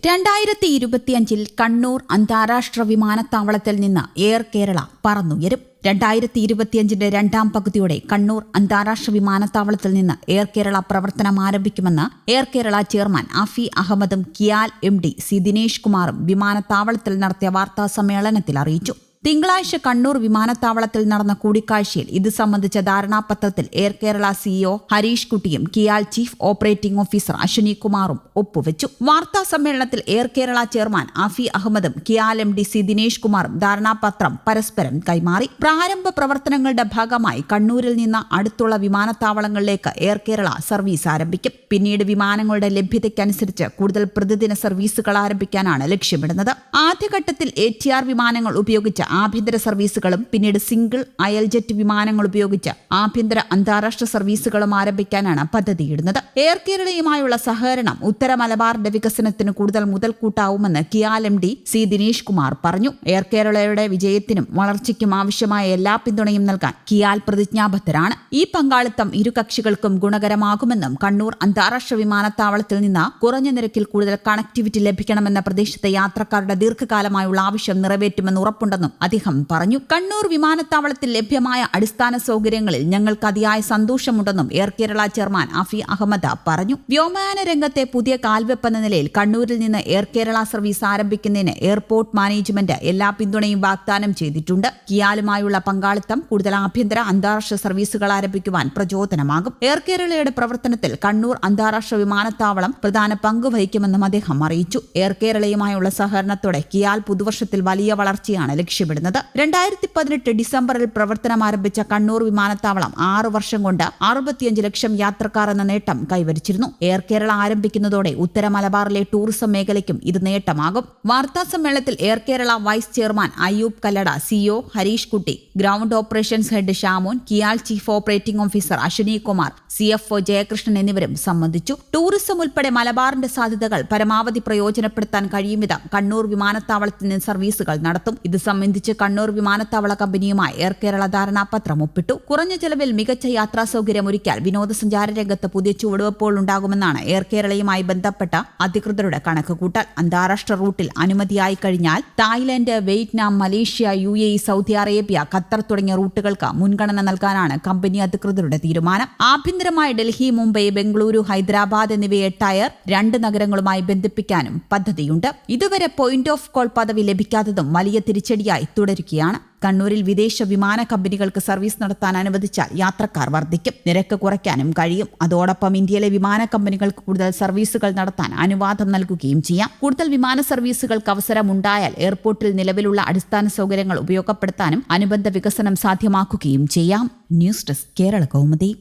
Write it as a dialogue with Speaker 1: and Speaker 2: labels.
Speaker 1: 2025 കണ്ണൂർ അന്താരാഷ്ട്ര വിമാനത്താവളത്തിൽ നിന്ന് എയർ കേരള പറന്നുയരും. 2025 രണ്ടാം പകുതിയോടെ കണ്ണൂർ അന്താരാഷ്ട്ര വിമാനത്താവളത്തിൽ നിന്ന് എയർ കേരള പ്രവർത്തനം ആരംഭിക്കുമെന്ന് എയർ കേരള ചെയർമാൻ അഫി അഹമ്മദും കിയാൽ MD സി ദിനേഷ് കുമാറും വിമാനത്താവളത്തിൽ നടത്തിയ വാർത്താ സമ്മേളനത്തിൽ അറിയിച്ചു. തിങ്കളാഴ്ച കണ്ണൂർ വിമാനത്താവളത്തിൽ നടന്ന കൂടിക്കാഴ്ചയിൽ ഇത് സംബന്ധിച്ച ധാരണാപത്രത്തിൽ എയർ കേരള CEO ഹരീഷ് കുട്ടിയും കിയാൽ ചീഫ് ഓപ്പറേറ്റിംഗ് ഓഫീസർ അശ്വിനി കുമാറും ഒപ്പുവെച്ചു. വാർത്താ സമ്മേളനത്തിൽ എയർ കേരള ചെയർമാൻ അഫി അഹമ്മദും കിയാൽ MD സി ദിനേഷ് കുമാറും ധാരണാപത്രം പരസ്പരം കൈമാറി. പ്രാരംഭ പ്രവർത്തനങ്ങളുടെ ഭാഗമായി കണ്ണൂരിൽ നിന്ന് അടുത്തുള്ള വിമാനത്താവളങ്ങളിലേക്ക് എയർ കേരള സർവീസ് ആരംഭിക്കും. പിന്നീട് വിമാനങ്ങളുടെ ലഭ്യതയ്ക്കനുസരിച്ച് കൂടുതൽ പ്രതിദിന സർവീസുകൾ ആരംഭിക്കാനാണ് ലക്ഷ്യമിടുന്നത്. ആദ്യഘട്ടത്തിൽ ATR വിമാനങ്ങൾ ഉപയോഗിച്ച് ആഭ്യന്തര സർവീസുകളും പിന്നീട് സിംഗിൾ അയൽജെറ്റ് വിമാനങ്ങൾ ഉപയോഗിച്ച് ആഭ്യന്തര അന്താരാഷ്ട്ര സർവീസുകളും ആരംഭിക്കാനാണ് പദ്ധതിയിടുന്നത്. എയർ കേരളയുമായുള്ള സഹകരണം ഉത്തര മലബാറിന്റെ വികസനത്തിന് കൂടുതൽ മുതൽക്കൂട്ടാവുമെന്ന് കിയാൽ MD സി ദിനേഷ് കുമാർ പറഞ്ഞു. എയർ കേരളയുടെ വിജയത്തിനും വളർച്ചയ്ക്കും ആവശ്യമായ എല്ലാ പിന്തുണയും നൽകാൻ കിയാൽ പ്രതിജ്ഞാബദ്ധരാണ്. ഈ പങ്കാളിത്തം ഇരു കക്ഷികൾക്കും ഗുണകരമാകുമെന്നും കണ്ണൂർ അന്താരാഷ്ട്ര വിമാനത്താവളത്തിൽ നിന്ന് കുറഞ്ഞ നിരക്കിൽ കൂടുതൽ കണക്ടിവിറ്റി ലഭിക്കണമെന്ന പ്രദേശത്തെ യാത്രക്കാരുടെ ദീർഘകാലമായുള്ള ആവശ്യം നിറവേറ്റുമെന്ന് ഉറപ്പുണ്ടെന്നും അദ്ദേഹം പറഞ്ഞു. കണ്ണൂർ വിമാനത്താവളത്തിൽ ലഭ്യമായ അടിസ്ഥാന സൗകര്യങ്ങളിൽ ഞങ്ങൾക്ക് അതിയായ സന്തോഷമുണ്ടെന്നും എയർ കേരള ചെയർമാൻ അഫി അഹമ്മദ് പറഞ്ഞു. വ്യോമയാന രംഗത്തെ പുതിയ കാൽവെപ്പെന്ന നിലയിൽ കണ്ണൂരിൽ നിന്ന് എയർ കേരള സർവീസ് ആരംഭിക്കുന്നതിന് എയർപോർട്ട് മാനേജ്മെന്റ് എല്ലാ പിന്തുണയും വാഗ്ദാനം ചെയ്തിട്ടുണ്ട്. കിയാലുമായുള്ള പങ്കാളിത്തം കൂടുതൽ ആഭ്യന്തര അന്താരാഷ്ട്ര സർവീസുകൾ ആരംഭിക്കുവാൻ പ്രചോദനമാകും. എയർ കേരളയുടെ പ്രവർത്തനത്തിൽ കണ്ണൂർ അന്താരാഷ്ട്ര വിമാനത്താവളം പ്രധാന പങ്ക് വഹിക്കുമെന്നും അദ്ദേഹം അറിയിച്ചു. എയർ കേരളയുമായുള്ള സഹകരണത്തോടെ കിയാൽ പുതുവർഷത്തിൽ വലിയ വളർച്ചയാണ് ലക്ഷ്യമിടുന്നത്. 2018 ഡിസംബറിൽ പ്രവർത്തനം ആരംഭിച്ച കണ്ണൂർ വിമാനത്താവളം 6 വർഷം കൊണ്ട് 65 ലക്ഷം യാത്രക്കാർ എന്ന നേട്ടം കൈവരിച്ചിരുന്നു. എയർ കേരള ആരംഭിക്കുന്നതോടെ ഉത്തര മലബാറിലെ ടൂറിസം മേഖലയ്ക്കും ഇത് നേട്ടമാകും. വാർത്താ സമ്മേളനത്തിൽ air Kerala vice chairman Ayyoob Kallada, CEO Harish Kutty, ground operations head Shamon, KIAL chief operating officer Ashwini Kumar, CFO Jayakrishnan എന്നിവരും സംബന്ധിച്ചു. ടൂറിസം ഉൾപ്പെടെ മലബാറിന്റെ സാധ്യതകൾ പരമാവധി പ്രയോജനപ്പെടുത്താൻ കഴിയും വിധം കണ്ണൂർ വിമാനത്താവളത്തിൽ നിന്ന് സർവീസുകൾ നടത്തും. ഇത് സംബന്ധിച്ച് കണ്ണൂർ വിമാനത്താവള കമ്പനിയുമായി എയർ കേരള ധാരണാപത്രം ഒപ്പിട്ടു. കുറഞ്ഞ ചെലവിൽ മികച്ച യാത്രാ സൗകര്യം ഒരുക്കിയാൽ വിനോദസഞ്ചാര രംഗത്ത് പുതിയ ചുവടുവെപ്പുകൾ ഉണ്ടാകുമെന്നാണ് എയർ കേരളയുമായി ബന്ധപ്പെട്ട അധികൃതരുടെ കണക്കുകൂട്ടൽ. അന്താരാഷ്ട്ര റൂട്ടിൽ അനുമതിയായി കഴിഞ്ഞാൽ Thailand, Vietnam, Malaysia, UAE, Saudi Arabia, Qatar തുടങ്ങിയ റൂട്ടുകൾക്ക് മുൻഗണന നൽകാനാണ് കമ്പനി അധികൃതരുടെ തീരുമാനം. ആഭ്യന്തരമായ ഡൽഹി, മുംബൈ, ബംഗളൂരു, ഹൈദരാബാദ് എന്നിവയെ ടയർ 2 നഗരങ്ങളുമായി ബന്ധിപ്പിക്കാനും പദ്ധതിയുണ്ട്. ഇതുവരെ പോയിന്റ് ഓഫ് കോൾ പദവി ലഭിക്കാത്തതും വലിയ തിരിച്ചടിയായി തുടരുകയാണ്. കണ്ണൂരിൽ വിദേശ വിമാന കമ്പനികൾക്ക് സർവീസ് നടത്താൻ അനുവദിച്ചാൽ യാത്രക്കാർ വർദ്ധിക്കും, നിരക്ക് കുറയ്ക്കാനും കഴിയും. അതോടൊപ്പം ഇന്ത്യയിലെ വിമാന കമ്പനികൾക്ക് കൂടുതൽ സർവീസുകൾ നടത്താൻ അനുവാദം നൽകുകയും ചെയ്യാം. കൂടുതൽ വിമാന സർവീസുകൾക്ക് അവസരമുണ്ടായാൽ എയർപോർട്ടിൽ നിലവിലുള്ള അടിസ്ഥാന സൗകര്യങ്ങൾ ഉപയോഗപ്പെടുത്താനും അനുബന്ധ വികസനം സാധ്യമാക്കുകയും ചെയ്യാം. News desk Kerala Kaumudi.